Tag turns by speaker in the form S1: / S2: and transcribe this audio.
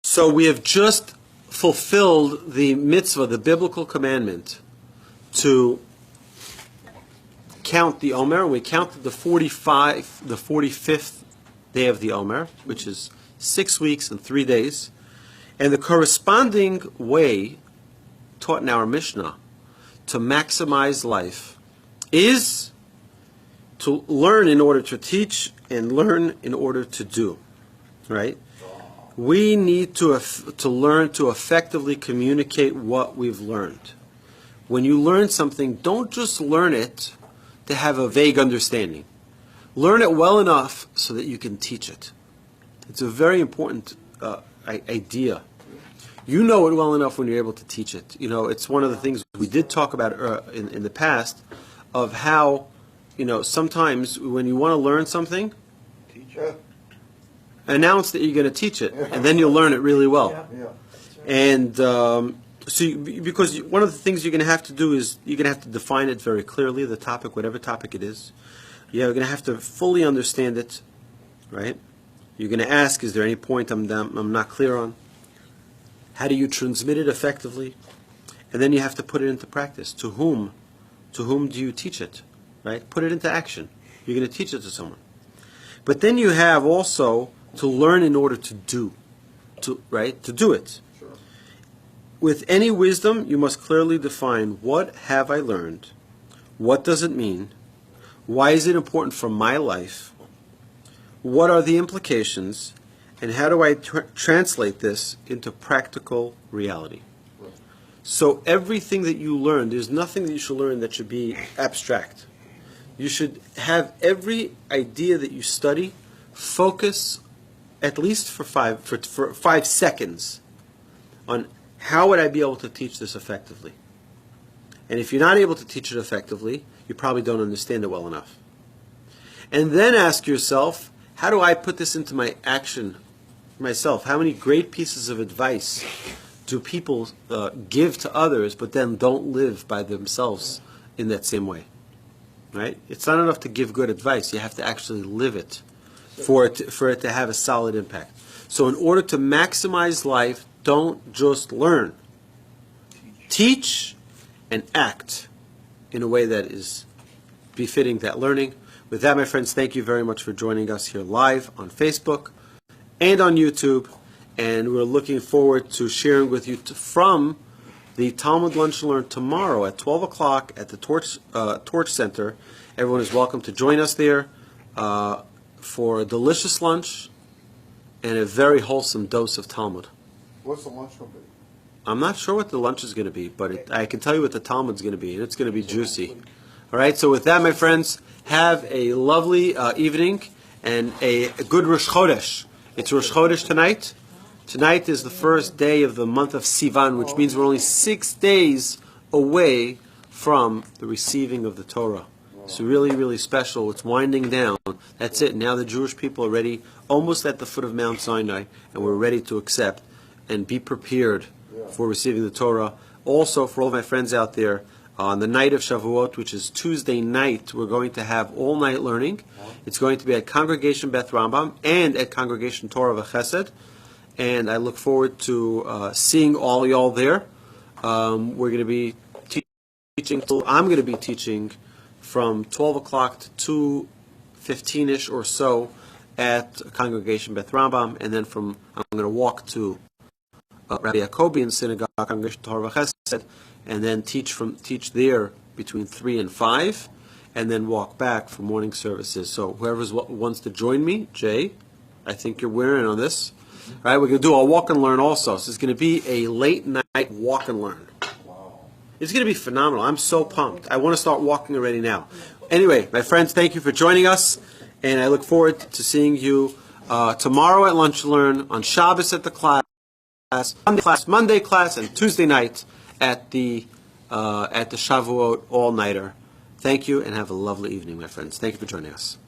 S1: So we have just fulfilled the mitzvah, the biblical commandment, to count the Omer. We counted the 45th day of the Omer, which is 6 weeks and 3 days. And the corresponding way taught in our Mishnah to maximize life is to learn in order to teach and learn in order to do. Right? We need to learn to effectively communicate what we've learned. When you learn something, don't just learn it to have a vague understanding. Learn it well enough so that you can teach it. It's a very important idea. You know it well enough when you're able to teach it. You know, it's one of the things we did talk about in the past of how, you know, sometimes when you want to learn something,
S2: Teacher.
S1: Announce that you're going to teach it, and then you'll learn it really well.
S2: Yeah.
S1: And because one of the things you're going to have to do is you're going to have to define it very clearly, the topic, whatever topic it is. You're going to have to fully understand it, right? You're going to ask, is there any point I'm not clear on? How do you transmit it effectively? And then you have to put it into practice. To whom do you teach it? Right? Put it into action. You're going to teach it to someone. But then you have also to learn in order to do. To do it.
S2: Sure.
S1: With any wisdom, you must clearly define, what have I learned? What does it mean? Why is it important for my life? What are the implications? And how do I translate this into practical reality?
S2: Right.
S1: So everything that you learn, there's nothing that you should learn that should be abstract. You should have every idea that you study focus at least for 5 seconds on how would I be able to teach this effectively. And if you're not able to teach it effectively, you probably don't understand it well enough. And then ask yourself, how do I put this into my action myself? How many great pieces of advice do people give to others but then don't live by themselves in that same way? Right? It's not enough to give good advice. You have to actually live it for it to have a solid impact. So in order to maximize life, don't just learn. Teach and act in a way that is befitting that learning. With that, my friends, thank you very much for joining us here live on Facebook and on YouTube. And we're looking forward to sharing with you from the Talmud Lunch and Learn tomorrow at 12 o'clock at the Torch Center. Everyone is welcome to join us there for a delicious lunch and a very wholesome dose of Talmud.
S2: What's the lunch going to be?
S1: I'm not sure what the lunch is going to be, but I can tell you what the Talmud's going to be, and it's going to be juicy. All right, so with that, my friends, have a lovely evening and a good Rosh Chodesh. It's Rosh Chodesh tonight. Tonight is the first day of the month of Sivan, which means we're only 6 days away from the receiving of the Torah. So really, really special. It's winding down. That's it. Now the Jewish people are ready, almost at the foot of Mount Sinai, and we're ready to accept and be prepared for receiving the Torah. Also, for all my friends out there, on the night of Shavuot, which is Tuesday night, we're going to have all-night learning. It's going to be at Congregation Beth Rambam and at Congregation Torah V'Chesed. And I look forward to seeing all y'all there. We're going to be teaching. I'm going to be teaching from 12 o'clock to 2:15ish or so at Congregation Beth Rambam, and then I'm going to walk to Rabbi Yacobian Synagogue, Congregation Torah V'Chesed, and then teach there between 3 and 5, and then walk back for morning services. So whoever wants to join me, Jay, I think you're wearing on this. All right, we're going to do a walk and learn also. So it's going to be a late night walk and learn.
S2: Wow.
S1: It's going to be phenomenal. I'm so pumped. I want to start walking already now. Anyway, my friends, thank you for joining us, and I look forward to seeing you tomorrow at Lunch and Learn, on Shabbos at the class, Monday class, and Tuesday night at the Shavuot all-nighter. Thank you, and have a lovely evening, my friends. Thank you for joining us.